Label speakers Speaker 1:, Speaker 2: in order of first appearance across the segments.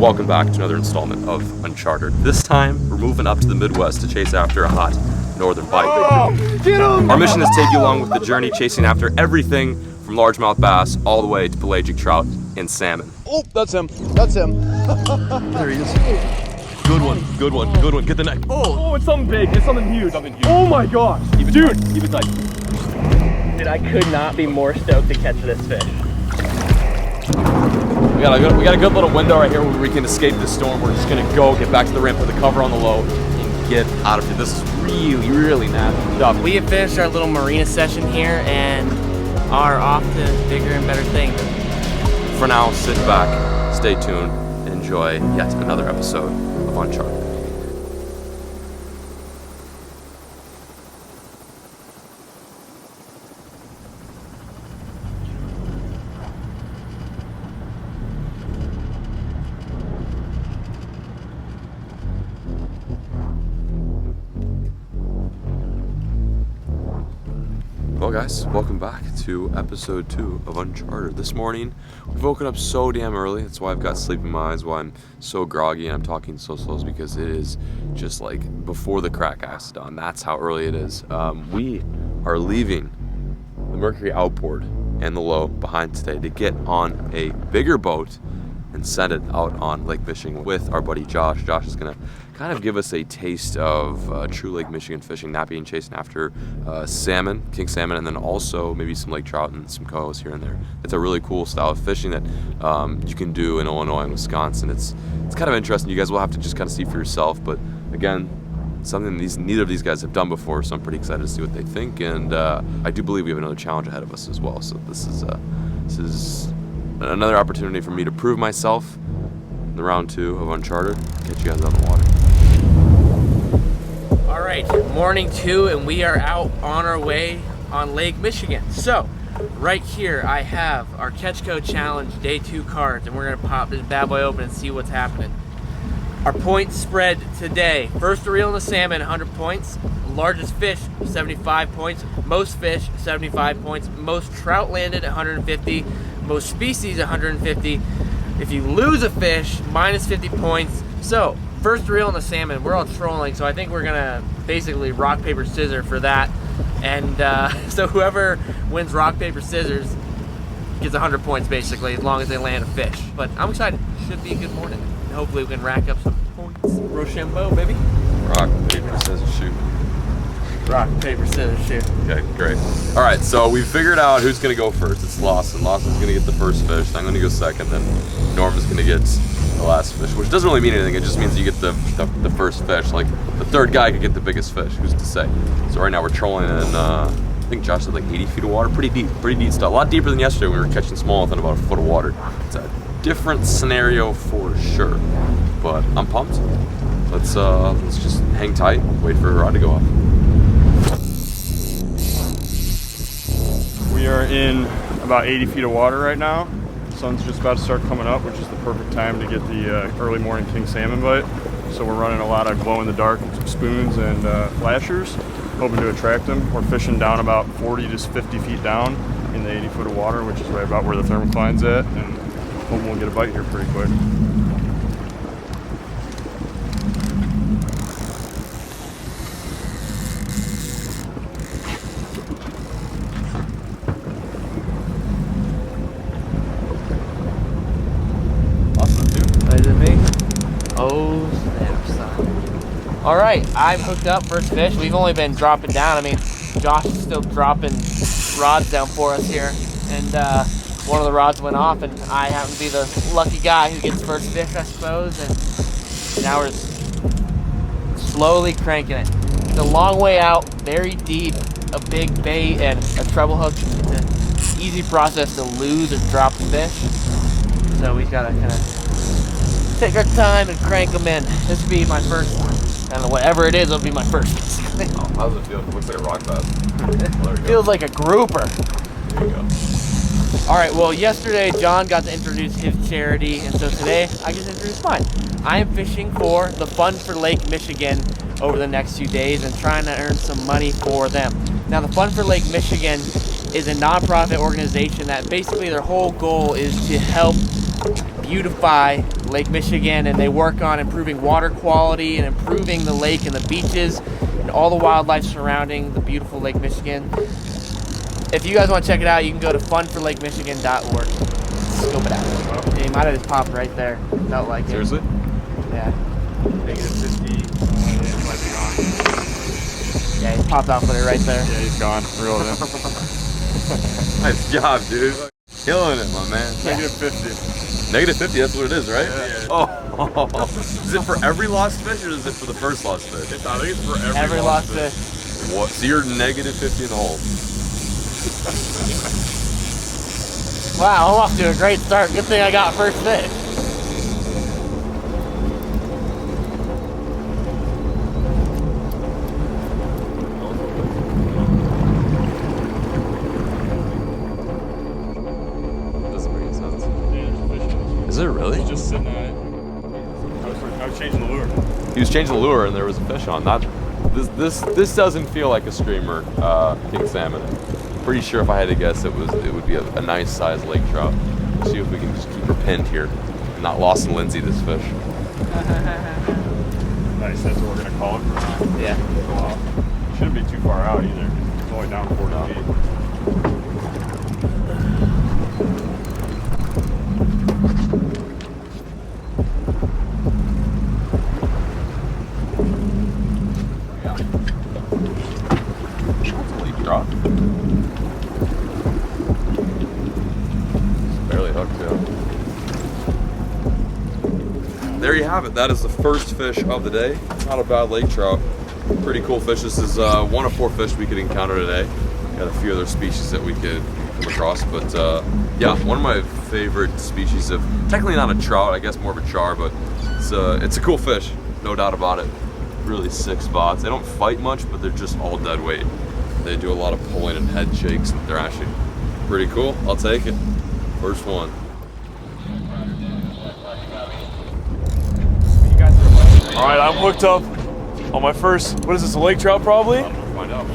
Speaker 1: welcome back to another installment of Uncharted. This time, we're moving up to the Midwest to chase after a hot northern bite.
Speaker 2: Get him!
Speaker 1: Our mission is to take you along with the journey, chasing after everything from largemouth bass all the way to pelagic trout and salmon.
Speaker 2: Oh, that's him. That's him.
Speaker 1: There he is. Good one, good one, good one. Get the neck.
Speaker 2: Oh, it's something big. It's something huge. Oh my gosh.
Speaker 1: Keep it
Speaker 2: Dude.
Speaker 1: tight. Keep it tight.
Speaker 3: Dude, I could not be more stoked to catch this fish.
Speaker 1: We got a good little window right here where we can escape the storm. We're just gonna go, get back to the ramp, put the cover on the low, and get out of here. This is really, really nasty stuff.
Speaker 3: We have finished our little marina session here and are off to bigger and better things.
Speaker 1: For now, sit back, stay tuned, and enjoy yet another episode of Uncharted. Well guys, welcome back to episode 2 of Uncharted. This morning, we've woken up so damn early. That's why I've got sleep in my eyes, why I'm so groggy and I'm talking so slow, is because it is just like before the crack ice dawn. That's how early it is. We are leaving the Mercury outboard and the low behind today to get on a bigger boat and send it out on lake fishing with our buddy Josh. Josh is gonna kind of give us a taste of true Lake Michigan fishing, not being chasing after salmon, king salmon, and then also maybe some lake trout and some cohos here and there. It's a really cool style of fishing that you can do in Illinois and Wisconsin. It's kind of interesting. You guys will have to just kind of see for yourself, but again, something neither of these guys have done before, so I'm pretty excited to see what they think, and I do believe we have another challenge ahead of us as well. So this is another opportunity for me to prove myself in the round 2 of Uncharted. Get you guys on the water.
Speaker 3: All right, morning 2, and we are out on our way on Lake Michigan. So, right here I have our Catch Co Challenge Day 2 cards, and we're gonna pop this bad boy open and see what's happening. Our point spread today: first to reel in the salmon, 100 points. Largest fish, 75 points. Most fish, 75 points. Most trout landed, 150. Most species, 150. If you lose a fish, minus 50 points. So, first reel on the salmon, we're all trolling, so I think we're gonna basically rock, paper, scissors for that. And so whoever wins rock, paper, scissors gets 100 points basically, as long as they land a fish. But I'm excited. Should be a good morning. And hopefully we can rack up some points. Rochambeau, baby.
Speaker 1: Rock, paper, scissors, shoot.
Speaker 3: Rock, paper, scissors, shoot.
Speaker 1: Okay, great. All right, so we figured out who's gonna go first. It's Lawson. Lawson's gonna get the first fish. I'm gonna go second, then Norm is gonna get the last fish, which doesn't really mean anything. It just means you get the first fish. Like the third guy could get the biggest fish. Who's to say? So right now we're trolling in, I think Josh said like 80 feet of water. Pretty deep stuff. A lot deeper than yesterday when we were catching smallmouth in about a foot of water. It's a different scenario for sure, but I'm pumped. Let's just hang tight, wait for a rod to go off.
Speaker 2: We are in about 80 feet of water right now. The sun's just about to start coming up, which is the perfect time to get the early morning king salmon bite. So we're running a lot of glow in the dark spoons and flashers, hoping to attract them. We're fishing down about 40 to 50 feet down in the 80 foot of water, which is right about where the thermocline's at, and hoping we'll get a bite here pretty quick.
Speaker 3: Oh, snap, son. All right, I'm hooked up, first fish. We've only been dropping down. I mean, Josh is still dropping rods down for us here. And one of the rods went off, and I happen to be the lucky guy who gets first fish, I suppose. And now we're slowly cranking it. It's a long way out, very deep, a big bait and a treble hook. It's an easy process to lose and drop the fish. So we've got to kind of take our time and crank them in. This will be my first one. I don't know, whatever it is, it'll be my first.
Speaker 1: Oh, how does it feel? It looks like a rock bass.
Speaker 3: Feels like a grouper.
Speaker 1: There you go.
Speaker 3: All right, well, yesterday John got to introduce his charity, and so today I get to introduce mine. I am fishing for the Fund for Lake Michigan over the next few days and trying to earn some money for them. Now, the Fund for Lake Michigan is a nonprofit organization that basically their whole goal is to help beautify Lake Michigan, and they work on improving water quality and improving the lake and the beaches and all the wildlife surrounding the beautiful Lake Michigan. If you guys want to check it out, you can go to funforlakemichigan.org. Scope it out. Yeah, he might have just popped right there. Felt like it.
Speaker 1: Seriously?
Speaker 3: Yeah.
Speaker 2: -50. Yeah, he might be gone.
Speaker 3: Yeah, he popped off with it right there.
Speaker 2: Yeah, he's gone. Reeled in.
Speaker 1: Nice job, dude. Killing it, my man.
Speaker 2: -50.
Speaker 1: -50, that's what it is, right?
Speaker 2: Yeah.
Speaker 1: Oh. Is it for every lost fish or is it for the first lost fish?
Speaker 2: I think it's for
Speaker 3: Every lost fish.
Speaker 1: What? So you're -50 in the hole.
Speaker 3: Wow, I'm off to a great start. Good thing I got first fish.
Speaker 1: Doesn't make any sense. Is it really?
Speaker 2: Just sitting at it. I was changing the lure.
Speaker 1: He was changing the lure and there was a fish on. Not this doesn't feel like a streamer king salmon. Pretty sure if I had to guess it would be a nice sized lake trout. See if we can just keep her pinned here and not Lawson Lindsey this fish.
Speaker 2: Nice, that's what we're gonna call it for now.
Speaker 3: Yeah.
Speaker 2: Wow. Shouldn't be too far out either. It's only down 40 feet.
Speaker 1: Drop. Barely hooked too. There you have it. That is the first fish of the day. Not a bad lake trout. Pretty cool fish. This is one of 4 fish we could encounter today. Got a few other species that we could come across, but yeah, one of my favorite species of, technically not a trout, I guess more of a char, but it's a cool fish, no doubt about it. Really sick spots. They don't fight much, but they're just all dead weight. They do a lot of pulling and head shakes, and they're actually pretty cool. I'll take it. First one.
Speaker 2: All right, I'm hooked up on my first, what is this, a lake trout probably?
Speaker 1: Find out.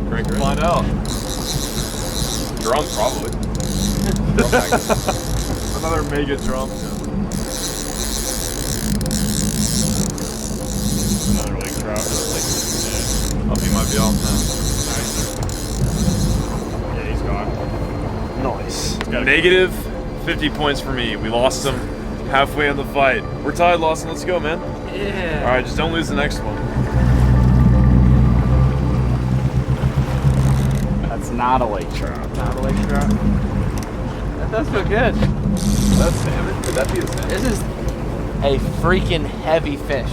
Speaker 1: Great. Find out. Drum, probably.
Speaker 2: Another mega drum. Another lake trout.
Speaker 1: Oh, he might be off now.
Speaker 2: Yeah, he's gone.
Speaker 4: Nice. Negative 50 points for me. We lost him halfway in the fight. We're tied, Lawson. Let's go, man.
Speaker 3: Yeah.
Speaker 4: All right, just don't lose the next one.
Speaker 2: That's not a lake trout.
Speaker 3: Not a lake trout. That does feel good.
Speaker 1: That's salmon? Could that be a salmon?
Speaker 3: This is a freaking heavy fish.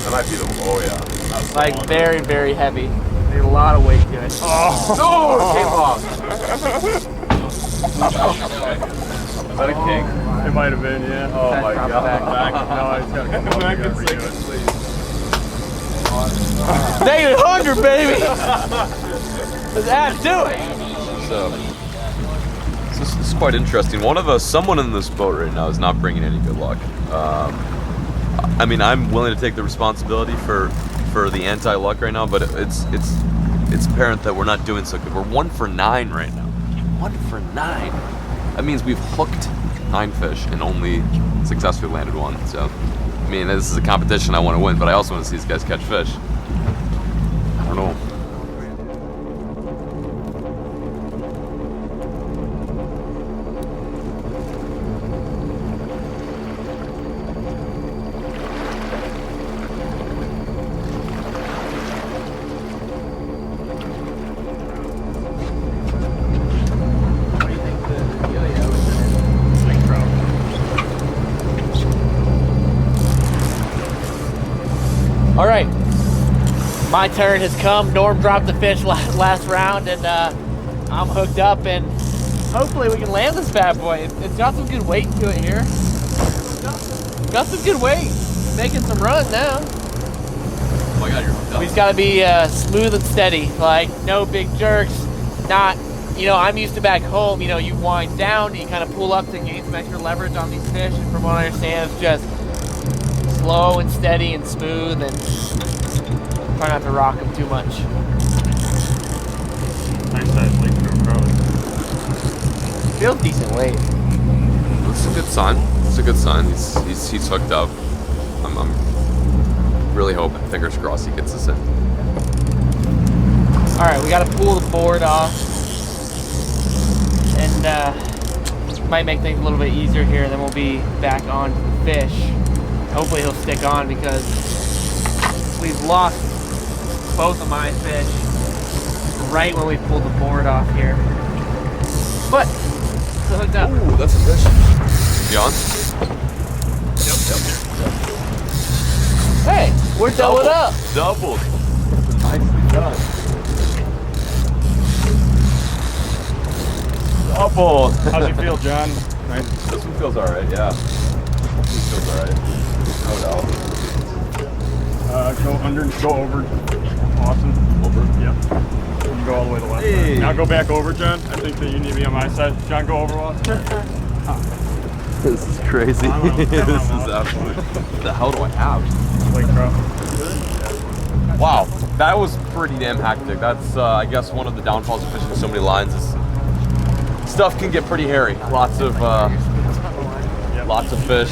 Speaker 1: That might be the, oh yeah. That's
Speaker 3: Like very, very heavy. Need a lot of weight to it.
Speaker 1: Oh, it came off. Is that a king?
Speaker 2: It might have been, yeah.
Speaker 1: Oh
Speaker 3: Back,
Speaker 1: my
Speaker 3: drop it
Speaker 1: god.
Speaker 3: back.
Speaker 2: No, he's got to come back and redo it.
Speaker 3: Negative 100, baby! Let's add to it.
Speaker 1: So, this is quite interesting. Someone in this boat right now is not bringing any good luck. I mean, I'm willing to take the responsibility for the anti-luck right now, but it's apparent that we're not doing so good. We're 1 for 9 right now. 1 for 9. That means we've hooked 9 fish and only successfully landed 1. So, I mean, this is a competition I want to win, but I also want to see these guys catch fish. I don't know.
Speaker 3: All right, my turn has come. Norm dropped the fish last round, and I'm hooked up, and hopefully we can land this bad boy. It's got some good weight to it here. Got some good weight. Making some run now.
Speaker 1: Oh my god, you're hooked up.
Speaker 3: We just gotta be smooth and steady, like no big jerks. Not, I'm used to back home, you wind down, you kind of pull up to gain some extra leverage on these fish, and from what I understand, it's just slow and steady and smooth, and try not to rock them too much.
Speaker 2: Nice size lake trout, probably.
Speaker 3: Feels decent weight.
Speaker 1: It's a good sign. It's a good sign. He's hooked up. I'm really hoping, fingers crossed, he gets us in.
Speaker 3: All right, we got to pull the board off, and might make things a little bit easier here, and then we'll be back on to the fish. Hopefully he'll stick on because we've lost both of my fish right when we pulled the board off here. But still hooked up.
Speaker 1: Ooh, that's a fish. You on? Yep.
Speaker 3: Hey, we're doubling up.
Speaker 1: Doubled. Nicely done. Doubled.
Speaker 2: How's it feel, John? Nice.
Speaker 1: This one feels alright, yeah. This feels alright. No doubt.
Speaker 2: Go under, go over. Awesome.
Speaker 1: Over?
Speaker 2: Yep. You go all the way to the left.
Speaker 1: Hey.
Speaker 2: Now go back over, John. I think that you need to be on my side. John, go over, Lawson.
Speaker 1: This is crazy. This is absolutely. What the hell do I have?
Speaker 2: Lake trout.
Speaker 1: Wow, that was pretty damn hectic. That's, I guess, one of the downfalls of fishing so many lines is stuff can get pretty hairy. Lots of fish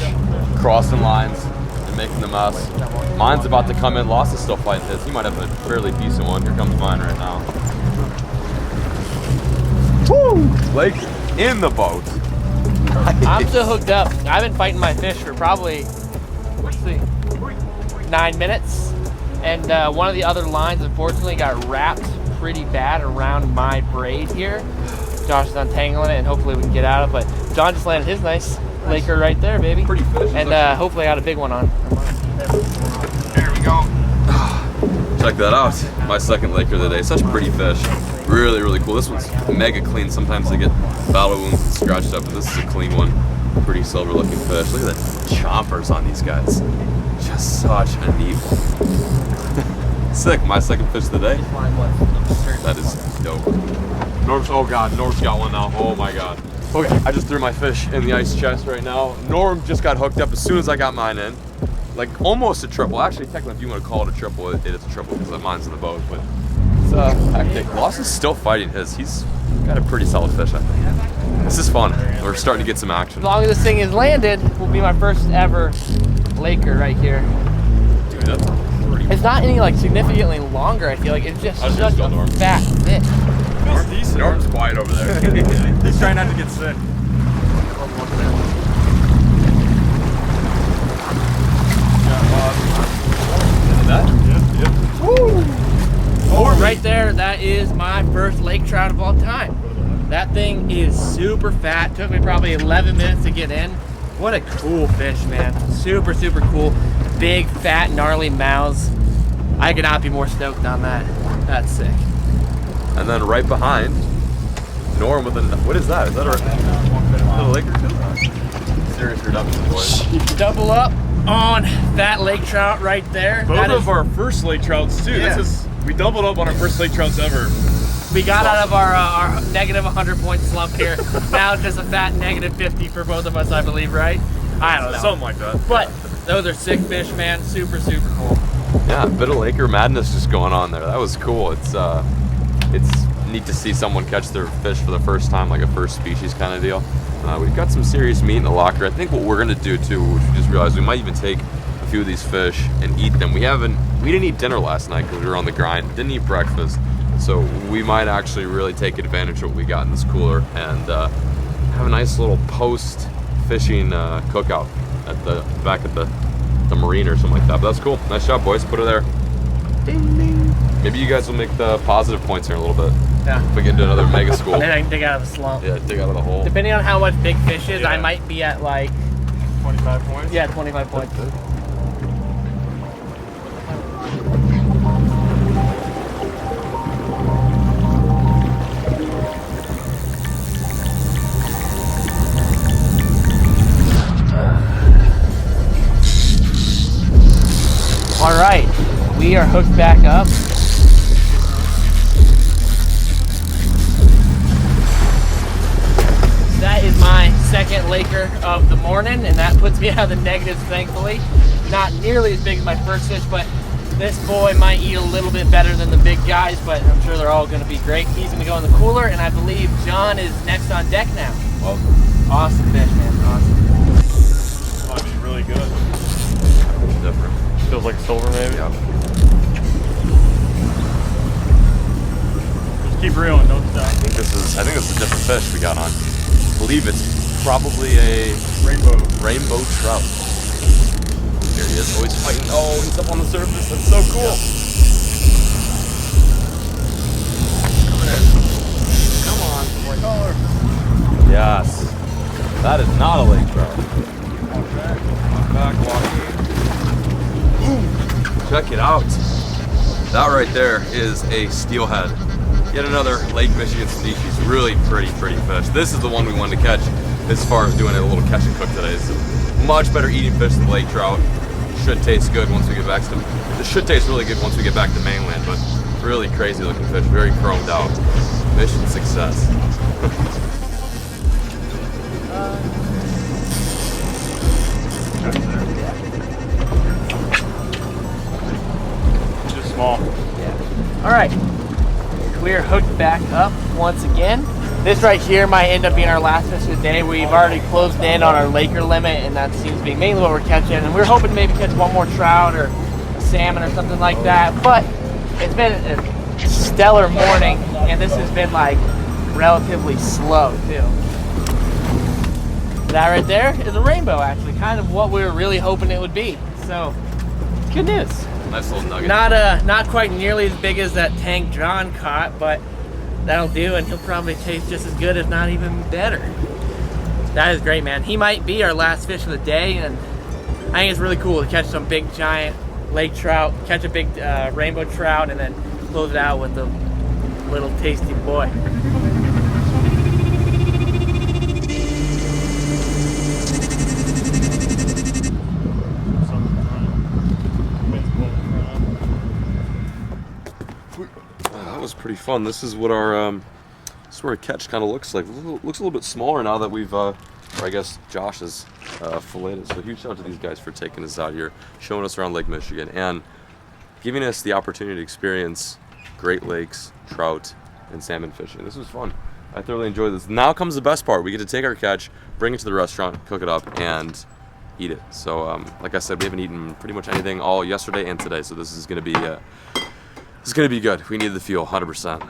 Speaker 1: crossing lines and making a mess. Mine's about to come in. Lawson's still fighting his. He might have a fairly decent one. Here comes mine right now. Woo! Lake in the boat.
Speaker 3: I'm still hooked up. I've been fighting my fish for probably, let's see, 9 minutes. And one of the other lines, unfortunately, got wrapped pretty bad around my braid here. Josh is untangling it, and hopefully we can get out of it. But John just landed his nice Laker right there, baby.
Speaker 1: Pretty fish.
Speaker 3: And hopefully I got a big one on.
Speaker 2: There we go.
Speaker 1: Check that out. My second Laker of the day. Such pretty fish. Really, really cool. This one's mega clean. Sometimes they get battle wounds and scratched up, but this is a clean one. Pretty silver looking fish. Look at the chompers on these guys. Just such a neat one. Sick. My second fish of the day. That is dope. Norm's, oh god, Norm's got one now. Oh my god. Okay, I just threw my fish in the ice chest right now. Norm just got hooked up as soon as I got mine in. Like almost a triple. Actually, technically, if you want to call it a triple, it is a triple because mine's in the boat. But it's hectic. Lawson's still fighting his. He's got a pretty solid fish, I think. This is fun. We're starting to get some action.
Speaker 3: As long as this thing is landed, will be my first ever Laker right here.
Speaker 1: Dude, that's pretty.
Speaker 3: It's not any like significantly longer. I feel like it's just
Speaker 1: How's
Speaker 3: such
Speaker 1: yours feel, Norm?
Speaker 3: a fat fish.
Speaker 2: Feels decent.
Speaker 1: Norm's quiet over there.
Speaker 2: He's trying not to get sick.
Speaker 3: Oh, right there, that is my first lake trout of all time. That thing is super fat. Took me probably 11 minutes to get in. What a cool fish, man. Super, super cool. Big, fat, gnarly mouths. I could not be more stoked on that. That's sick.
Speaker 1: And then right behind, Norm with a, what is that? Is that a Laker too? Serious reduction, boys.
Speaker 3: Double up on that lake trout right there.
Speaker 4: Both
Speaker 3: That
Speaker 4: of
Speaker 3: is-
Speaker 4: our first lake trouts too.
Speaker 3: Yeah.
Speaker 4: This is, we doubled up on our first lake trouts ever.
Speaker 3: We got out of our negative 100-point slump here. Now it's just a fat negative 50 for both of us, I believe, right? I don't know.
Speaker 4: Something like that.
Speaker 3: But those are sick fish, man. Super, super cool.
Speaker 1: Yeah, a bit of Laker madness just going on there. That was cool. It's neat to see someone catch their fish for the first time, like a first species kind of deal. We've got some serious meat in the locker. I think what we're gonna do too, which we just realized, we might even take a few of these fish and eat them. We didn't eat dinner last night because we were on the grind. Didn't eat breakfast, so we might actually really take advantage of what we got in this cooler and have a nice little post fishing cookout at the back at the marina or something like that. But that's cool. Nice job, boys. Put her there. Ding ding. Maybe you guys will make the positive points here in a little bit.
Speaker 3: Yeah.
Speaker 1: If we get into another mega school.
Speaker 3: Then I can dig out of the slump.
Speaker 1: Yeah, dig out of the hole.
Speaker 3: Depending on how much big fish is, I
Speaker 2: Yeah.
Speaker 3: might be at like,
Speaker 2: 25 points.
Speaker 3: yeah, 25 points. All right, we are hooked back up. That is my second Laker of the morning, and that puts me out of the negatives, thankfully. Not nearly as big as my first fish, but this boy might eat a little bit better than the big guys, but I'm sure they're all gonna be great. He's gonna go in the cooler, and I believe John is next on deck now.
Speaker 1: Welcome.
Speaker 3: Awesome fish, man. Awesome.
Speaker 2: Might be really good.
Speaker 1: Different.
Speaker 2: Feels like silver, maybe.
Speaker 1: Yeah.
Speaker 2: Just keep reeling, don't stop.
Speaker 1: I think this is a different fish we got on. I believe it's probably a rainbow trout. Here he is, always fighting. Oh, he's up on the surface. That's so cool. Coming in. Come on, boy. Color. Yes. That is not a lake trout. Back walking. Boom. Check it out. That right there is a steelhead. Yet another Lake Michigan species. Really pretty fish. This is the one we wanted to catch as far as doing a little catch and cook today. It's much better eating fish than lake trout. Should taste good once we get back to This should taste really good once we get back to mainland, but really crazy looking fish, very chromed out. Mission success.
Speaker 2: Just small.
Speaker 3: Yeah. All right. We're hooked back up once again. This right here might end up being our last fish of the day. We've already closed in on our Laker limit, and that seems to be mainly what we're catching. And we're hoping to maybe catch one more trout or a salmon or something like that. But it's been a stellar morning, and this has been like relatively slow too. That right there is a rainbow, actually, kind of what we were really hoping it would be. So it's good news.
Speaker 1: Nice little nugget.
Speaker 3: Not quite nearly as big as that tank John caught, but that'll do, and he'll probably taste just as good, if not even better. That is great, man. He might be our last fish of the day, and I think it's really cool to catch some big giant lake trout, catch a big rainbow trout, and then close it out with a little tasty boy.
Speaker 1: That was pretty fun. This is what our catch kind of looks like. Looks a little bit smaller now that we've, or I guess Josh has filleted. So huge shout out to these guys for taking us out here, showing us around Lake Michigan, and giving us the opportunity to experience Great Lakes trout and salmon fishing. This was fun. I thoroughly enjoyed this. Now comes the best part. We get to take our catch, bring it to the restaurant, cook it up, and eat it. So, like I said, we haven't eaten pretty much anything all yesterday and today. So this is gonna be good. We need the fuel, 100%.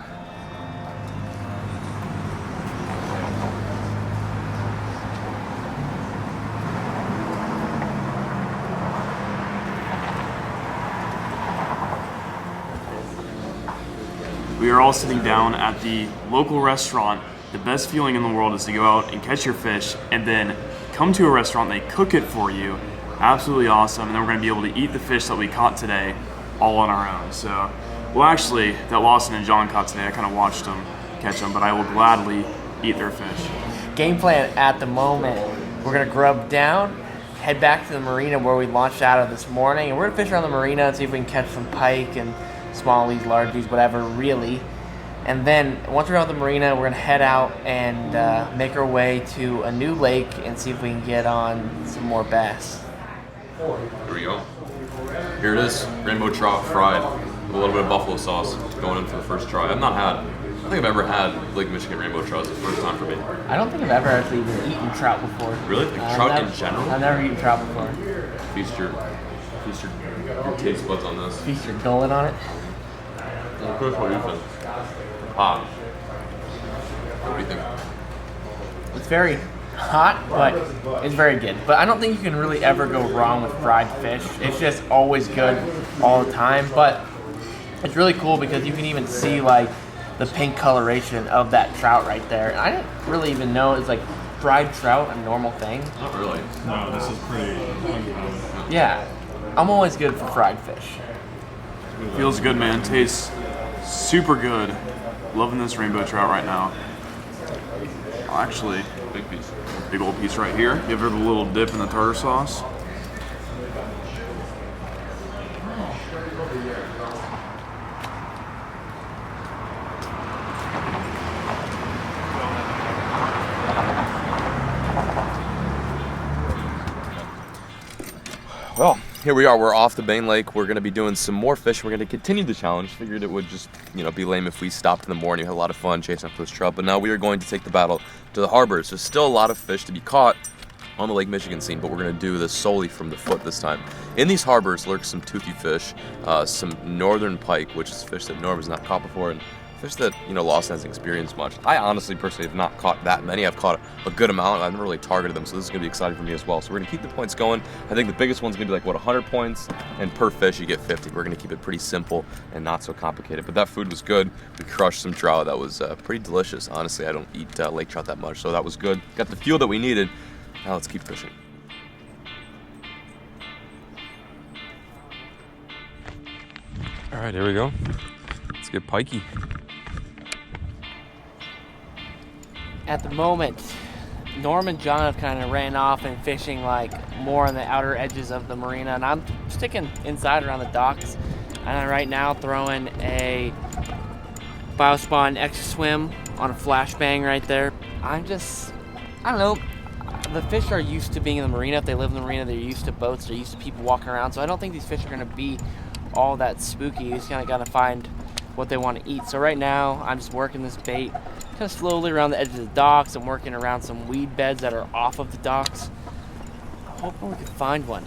Speaker 2: We are all sitting down at the local restaurant. The best feeling in the world is to go out and catch your fish and then come to a restaurant, they cook it for you. Absolutely awesome. And then we're gonna be able to eat the fish that we caught today all on our own. So, well, actually, that Lawson and John caught today, I kind of watched them catch them, but I will gladly eat their fish.
Speaker 3: Game plan at the moment, we're gonna grub down, head back to the marina where we launched out of this morning, and we're gonna fish around the marina and see if we can catch some pike and smallies, largies, whatever, really. And then once we're out the marina, we're gonna head out and make our way to a new lake and see if we can get on some more bass.
Speaker 1: Here we go. Here it is, rainbow trout fried with a little bit of buffalo sauce going in for the first try. I don't think I've ever had Lake Michigan rainbow trout. It's the first time for me.
Speaker 3: I don't think I've ever actually even eaten trout before.
Speaker 1: Really? Like trout in general?
Speaker 3: I've never eaten trout before.
Speaker 1: Feast your taste buds on this.
Speaker 3: Feast your gullet on it.
Speaker 1: Well, Chris, what do you think? What do you think?
Speaker 3: It's very hot, but it's very good. But I don't think you can really ever go wrong with fried fish. It's just always good all the time. But it's really cool because you can even see like the pink coloration of that trout right there. And I didn't really even know it's like fried trout a normal thing.
Speaker 1: Not really.
Speaker 2: No, this is pretty uncommon.
Speaker 3: Yeah, I'm always good for fried fish.
Speaker 2: Feels good, man. Tastes super good. Loving this rainbow trout right now. Oh, actually,
Speaker 1: Big piece.
Speaker 2: big old piece right here. Give her the little dip in the tartar sauce.
Speaker 1: Well, here we are. We're off the main lake. We're gonna be doing some more fish. We're gonna continue the challenge. Figured it would just, you know, be lame if we stopped in the morning. We had a lot of fun chasing after this trout, but now we are going to take the battle to the harbors. There's still a lot of fish to be caught on the Lake Michigan scene, but we're gonna do this solely from the foot this time. In these harbors lurk some toothy fish, some northern pike, which is fish that Norm has not caught before, and fish that, you know, Lawson hasn't experienced much. I honestly, personally, have not caught that many. I've caught a good amount. I've never really targeted them, so this is gonna be exciting for me as well. So we're gonna keep the points going. I think the biggest one's gonna be like, what, 100 points, and per fish you get 50. We're gonna keep it pretty simple and not so complicated. But that food was good. We crushed some trout. That was pretty delicious. Honestly, I don't eat lake trout that much, so that was good. Got the fuel that we needed. Now let's keep fishing. All right, here we go. Let's get pikey.
Speaker 3: At the moment, Norm and John have kind of ran off and fishing like more on the outer edges of the marina, and I'm sticking inside around the docks. And I'm right now throwing a Biospawn Extra Swim on a flashbang right there. I don't know. The fish are used to being in the marina. If they live in the marina, they're used to boats. They're used to people walking around. So I don't think these fish are going to be all that spooky. You just kind of got to find what they want to eat. So right now, I'm just working this bait kind of slowly around the edge of the docks. I'm working around some weed beds that are off of the docks. Hoping we can find one.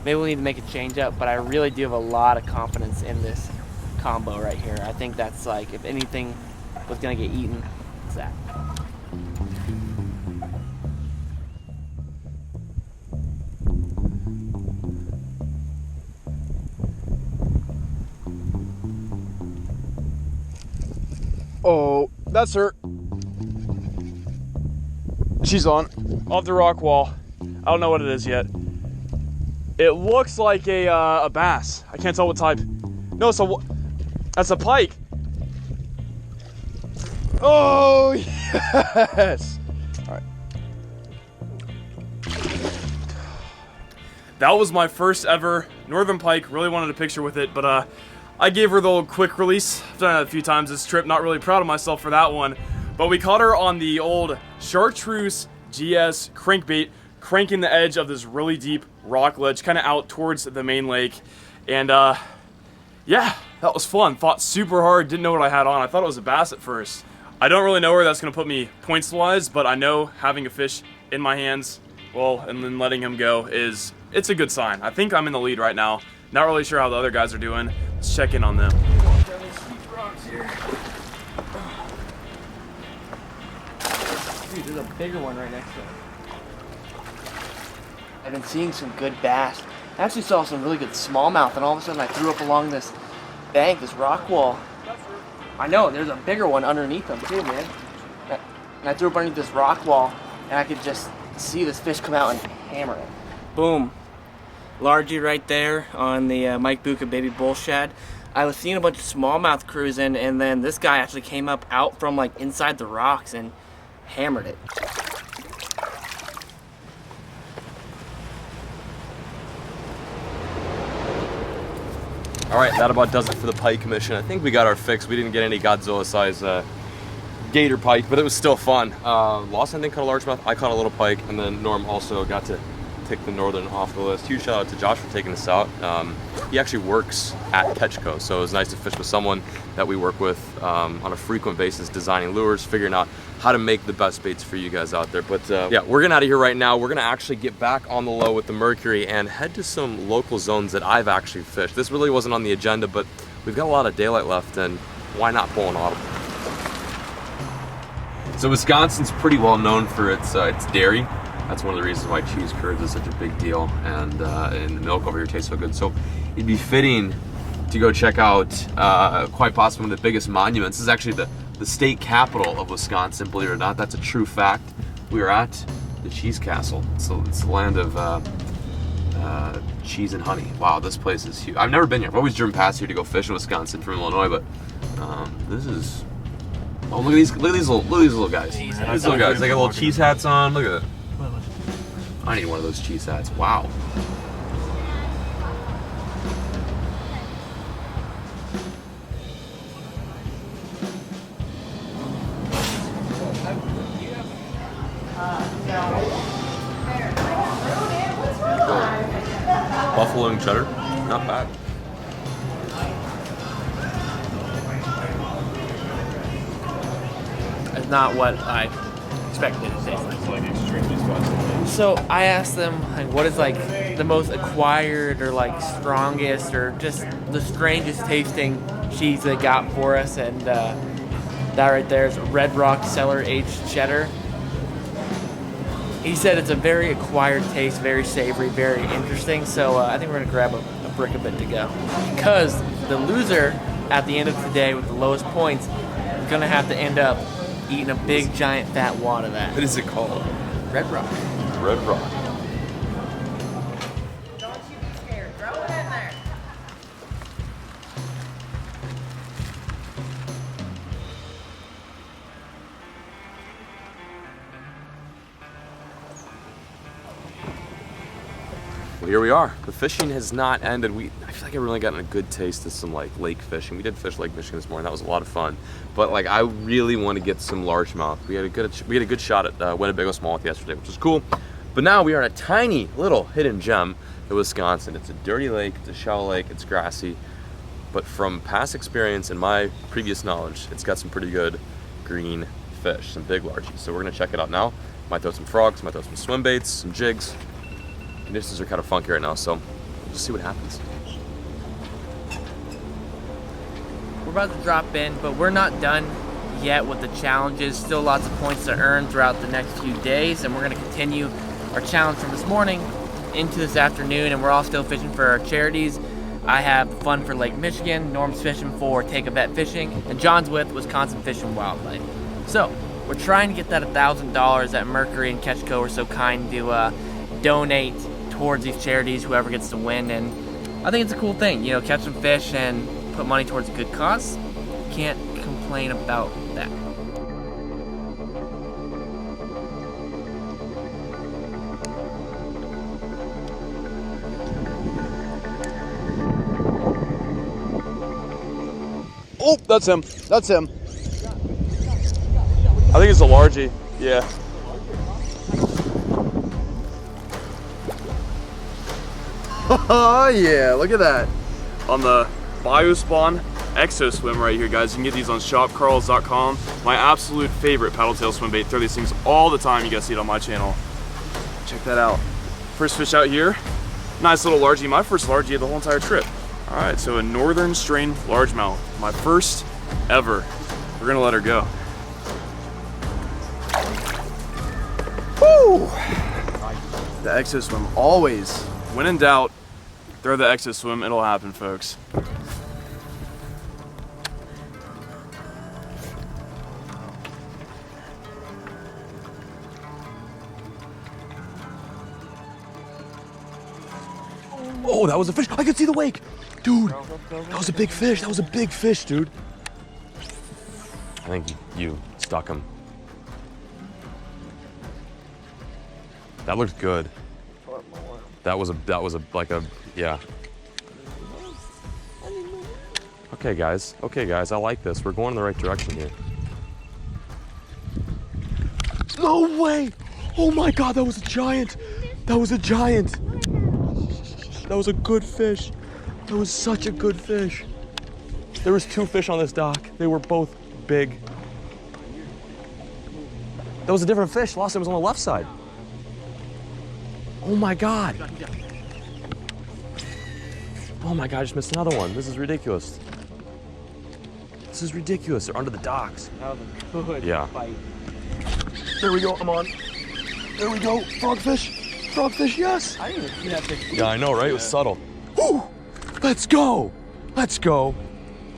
Speaker 3: Maybe we need to make a change up, but I really do have a lot of confidence in this combo right here. I think that's like, if anything was going to get eaten, it's that.
Speaker 2: Oh, that's her. She's on. Off the rock wall. I don't know what it is yet. It looks like a bass. I can't tell what type. No, that's a pike. Oh, yes. All right. That was my first ever northern pike. Really wanted a picture with it, but I gave her the old quick release. I've done it a few times this trip. Not really proud of myself for that one. But we caught her on the old Chartreuse GS crankbait, cranking the edge of this really deep rock ledge, kind of out towards the main lake. And yeah, that was fun. Fought super hard, didn't know what I had on. I thought it was a bass at first. I don't really know where that's going to put me points-wise, but I know having a fish in my hands, well, and then letting him go it's a good sign. I think I'm in the lead right now. Not really sure how the other guys are doing. Let's check in on them.
Speaker 3: Dude, there's a bigger one right next to it. I've been seeing some good bass. I actually saw some really good smallmouth, and all of a sudden I threw up along this bank, this rock wall. I know, there's a bigger one underneath them too, man. And I threw up underneath this rock wall, and I could just see this fish come out and hammer it. Boom. Largie right there on the Mike Buka baby bull shad. I was seeing a bunch of smallmouth cruising, and then this guy actually came up out from like inside the rocks and hammered it.
Speaker 1: All right, that about does it for the pike mission. I think we got our fix. We didn't get any Godzilla-size gator pike, but it was still fun. Lawson, I think, caught a largemouth. I caught a little pike, and then Norm also got to take the northern off the list. Huge shout out to Josh for taking us out. He actually works at Ketchco, so it was nice to fish with someone that we work with on a frequent basis, designing lures, figuring out how to make the best baits for you guys out there. But yeah, we're getting out of here right now. We're gonna actually get back on the low with the Mercury and head to some local zones that I've actually fished. This really wasn't on the agenda, but we've got a lot of daylight left, and why not pull an audible? So Wisconsin's pretty well known for its dairy. That's one of the reasons why cheese curds is such a big deal, and the milk over here tastes so good. So it'd be fitting to go check out quite possibly one of the biggest monuments. This is actually the state capital of Wisconsin, believe it or not. That's a true fact. We are at the Cheese Castle. So it's the land of cheese and honey. Wow, this place is huge. I've never been here. I've always driven past here to go fish in Wisconsin from Illinois, but this is. Oh, look at these little guys. These little guys. They got little cheese hats on. Look at that. I need one of those cheese hats. Wow. buffalo and cheddar, not bad.
Speaker 3: It's not what I expected it to taste like.
Speaker 4: It's like extremely spicy.
Speaker 3: So I asked them, like, what is like the most acquired or like strongest or just the strangest tasting cheese they got for us, and that right there is Red Rock Cellar Aged Cheddar. He said it's a very acquired taste, very savory, very interesting. So I think we're gonna grab a brick of it to go, because the loser at the end of today with the lowest points is gonna have to end up eating a big giant fat wad of that.
Speaker 1: What is it called?
Speaker 3: Red Rock.
Speaker 1: Red Rock.
Speaker 5: Don't you be scared. Throw it in there.
Speaker 1: Well, here we are. The fishing has not ended. I feel like I've really gotten a good taste of some like lake fishing. We did fish Lake Michigan this morning. That was a lot of fun. But like, I really want to get some largemouth. We had a good shot at Winnebago smallmouth yesterday, which was cool. But now we are at a tiny little hidden gem in Wisconsin. It's a dirty lake. It's a shallow lake. It's grassy. But from past experience and my previous knowledge, it's got some pretty good green fish, some big largies. So we're gonna check it out now. Might throw some frogs. Might throw some swim baits, some jigs. Conditions are kind of funky right now, so we'll just see what happens.
Speaker 3: We're about to drop in, but we're not done yet with the challenges. Still lots of points to earn throughout the next few days, and we're going to continue our challenge from this morning into this afternoon, and we're all still fishing for our charities. I have Fun for Lake Michigan, Norm's fishing for Take a Vet Fishing, and John's with Wisconsin Fish and Wildlife. So we're trying to get that $1,000 that Mercury and Ketchco were so kind to donate towards these charities, whoever gets to win. And I think it's a cool thing, you know, catch some fish and put money towards a good cause. Can't complain about that.
Speaker 2: Oh, that's him. That's him. I think it's a largie. Yeah. Oh yeah, look at that. On the BioSpawn Exo Swim right here, guys. You can get these on shopcarls.com. My absolute favorite paddle tail swim bait. Throw these things all the time. You guys see it on my channel. Check that out. First fish out here. Nice little largie. My first largie of the whole entire trip. All right, so a northern strain largemouth. My first ever. We're gonna let her go. Woo! The Exo Swim always. When in doubt, throw the Exo Swim, it'll happen, folks.
Speaker 1: Oh, that was a fish. I could see the wake. Dude, that was a big fish. That was a big fish, dude. I think you stuck him. That looked good. That was like a, yeah. Okay, guys, I like this. We're going in the right direction here. No way! Oh my God, that was a giant. That was a giant. That was a good fish. That was such a good fish. There was 2 fish on this dock. They were both big. That was a different fish. Lawson was on the left side. Oh my God. Oh my God, I just missed another one. This is ridiculous. This is ridiculous. They're under the docks.
Speaker 3: That was a good fight.
Speaker 1: There we go, I'm on. There we go, frogfish. Frogfish, yes.
Speaker 3: I didn't even see that fish.
Speaker 1: Yeah, I know, right? It was subtle. Woo! Let's go. Let's go.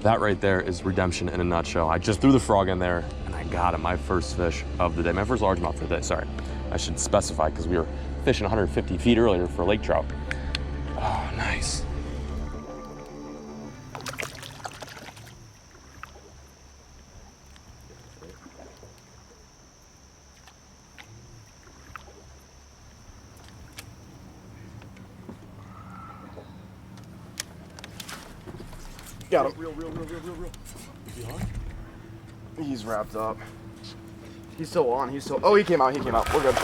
Speaker 1: That right there is redemption in a nutshell. I just threw the frog in there and I got it. My first fish of the day. My first largemouth of the day, sorry. I should specify because we were fishing 150 feet earlier for lake trout. Oh, nice.
Speaker 2: Got him. Real. Is he on? He's wrapped up. He's still on. Oh, he came out. We're good.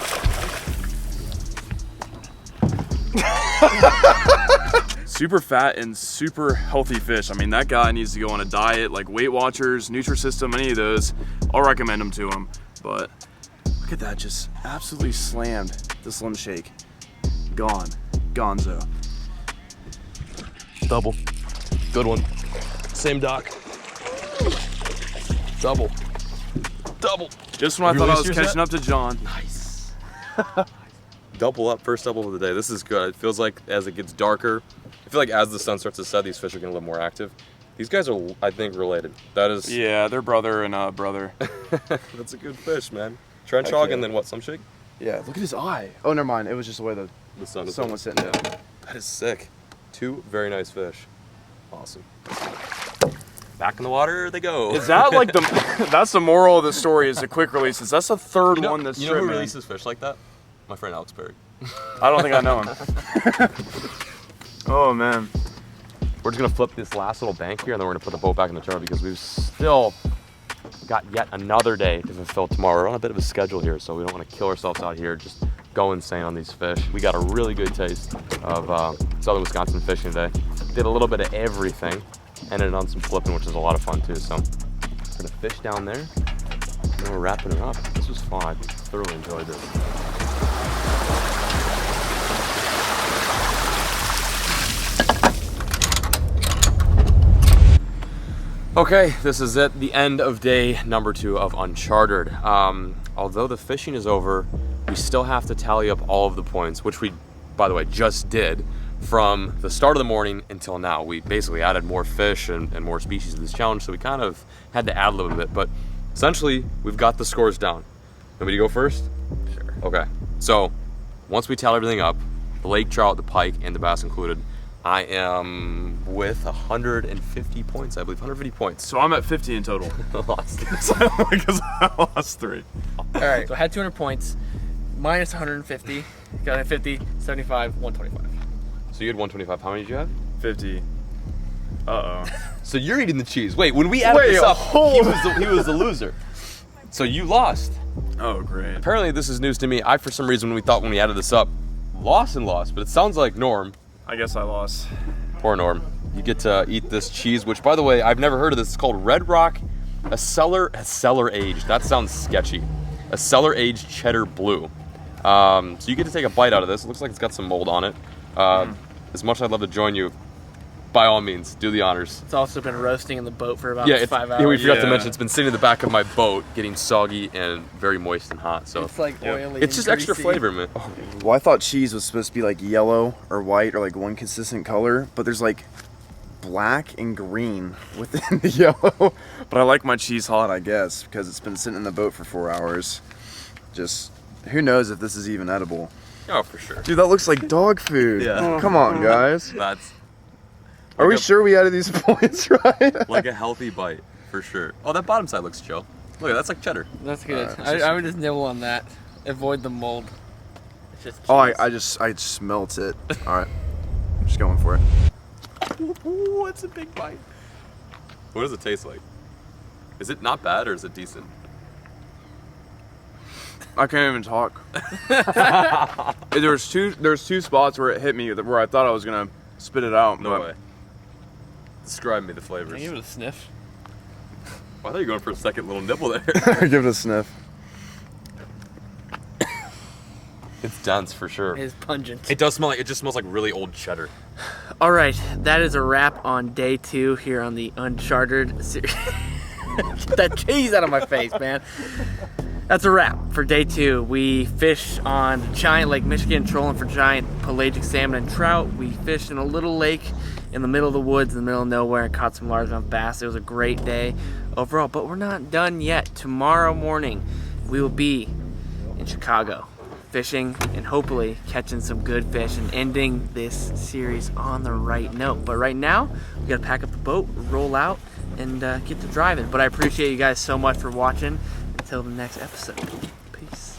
Speaker 2: super fat and super healthy fish. I mean, that guy needs to go on a diet, like Weight Watchers, Nutrisystem, any of those. I'll recommend them to him. But look at that, just absolutely slammed the Slim Shake. Gone. Gonzo.
Speaker 1: Double. Good one. Same dock. Double. Double.
Speaker 2: Just when I thought I was catching up to John.
Speaker 1: Nice. Double up, first double of the day. This is good. It feels like as it gets darker, I feel like as the sun starts to set, these fish are getting a little more active. These guys are, I think, related. That is.
Speaker 2: Yeah, they're brother and brother.
Speaker 1: That's a good fish, man. Trench hog and then what, some shake?
Speaker 2: Yeah, look at his eye. Oh, never mind. It was just the way the
Speaker 1: sun
Speaker 2: was sitting down.
Speaker 1: That is sick. Two very nice fish. Awesome. Back in the water they go.
Speaker 2: Is that like that's the moral of the story is the quick releases. That's the third one that's
Speaker 1: You know who releases fish like that? My friend Alex Perry.
Speaker 2: I don't think I know him. Oh man.
Speaker 1: We're just gonna flip this last little bank here and then we're gonna put the boat back in the turn because we've still got yet another day to fulfill tomorrow. We're on a bit of a schedule here, so we don't want to kill ourselves out here. Just go insane on these fish. We got a really good taste of southern Wisconsin fishing today. Did a little bit of everything. Ended on some flipping, which is a lot of fun too. So we're gonna fish down there and then we're wrapping it up. This was fun. I thoroughly enjoyed this. Okay, this is it, the end of day number 2 of Unchartered. Although the fishing is over, we still have to tally up all of the points, which we, by the way, just did from the start of the morning until now. We basically added more fish and more species to this challenge, so we kind of had to add a little bit, but essentially, we've got the scores down. Want me to go first?
Speaker 3: Sure.
Speaker 1: Okay, so once we tally everything up, the lake trout, the pike, and the bass included, I am with 150 points, I believe, 150 points.
Speaker 2: So I'm at 50 in total.
Speaker 1: Lost.
Speaker 2: Because I lost 3.
Speaker 3: All right, so I had 200 points, minus 150, got a 50, 75, 125.
Speaker 1: So you had 125. How many did you have?
Speaker 2: 50. Uh-oh.
Speaker 1: So you're eating the cheese. Wait, when we added this up, he was the loser. So you lost.
Speaker 2: Oh, great.
Speaker 1: Apparently this is news to me. For some reason, when we added this up, Lawson lost, but it sounds like Norm.
Speaker 2: I guess I lost.
Speaker 1: Poor Norm. You get to eat this cheese, which, by the way, I've never heard of this. It's called Red Rock, a cellar aged. That sounds sketchy. A cellar aged cheddar blue. So you get to take a bite out of this. It looks like it's got some mold on it. As much as I'd love to join you, by all means, do the honors.
Speaker 3: It's also been roasting in the boat for about 5 hours.
Speaker 1: Yeah, we forgot to mention it's been sitting in the back of my boat, getting soggy and very moist and hot. So
Speaker 3: it's like oily.
Speaker 1: It's just extra flavor, man. Oh.
Speaker 6: Well, I thought cheese was supposed to be like yellow or white or like one consistent color, but there's like black and green within the yellow. But I like my cheese hot, I guess, because it's been sitting in the boat for 4 hours. Just, who knows if this is even edible.
Speaker 1: Oh, for sure.
Speaker 6: Dude, that looks like dog food.
Speaker 1: Yeah.
Speaker 6: Come on, guys.
Speaker 1: That's
Speaker 6: Are we sure we added these points right?
Speaker 1: like a healthy bite, for sure. Oh, that bottom side looks chill. Look, that's like cheddar.
Speaker 3: That's good. I would just nibble on that. Avoid the mold. It's just cheese.
Speaker 6: Oh, I just smelt it. All right, I'm just going for it.
Speaker 1: Ooh, it's a big bite. What does it taste like? Is it not bad or is it decent?
Speaker 2: I can't even talk. There's two spots where it hit me where I thought I was gonna spit it out.
Speaker 1: No way. Describe me the
Speaker 3: Can
Speaker 1: flavors.
Speaker 3: I give it a sniff?
Speaker 1: I thought you were going for a second little nibble there.
Speaker 6: Give it a sniff.
Speaker 1: It's dense for sure.
Speaker 3: It is pungent.
Speaker 1: It does smell like, it just smells like really old cheddar.
Speaker 3: All right, that is a wrap on day 2 here on the Unchartered series. Get that cheese out of my face, man. That's a wrap for day 2. We fished on giant Lake Michigan, trolling for giant pelagic salmon and trout. We fished in a little lake in the middle of the woods, in the middle of nowhere, and caught some largemouth bass. It was a great day overall, but we're not done yet. Tomorrow morning, we will be in Chicago, fishing and hopefully catching some good fish and ending this series on the right note. But right now, we gotta pack up the boat, roll out, and get to driving. But I appreciate you guys so much for watching. Until the next episode. Peace.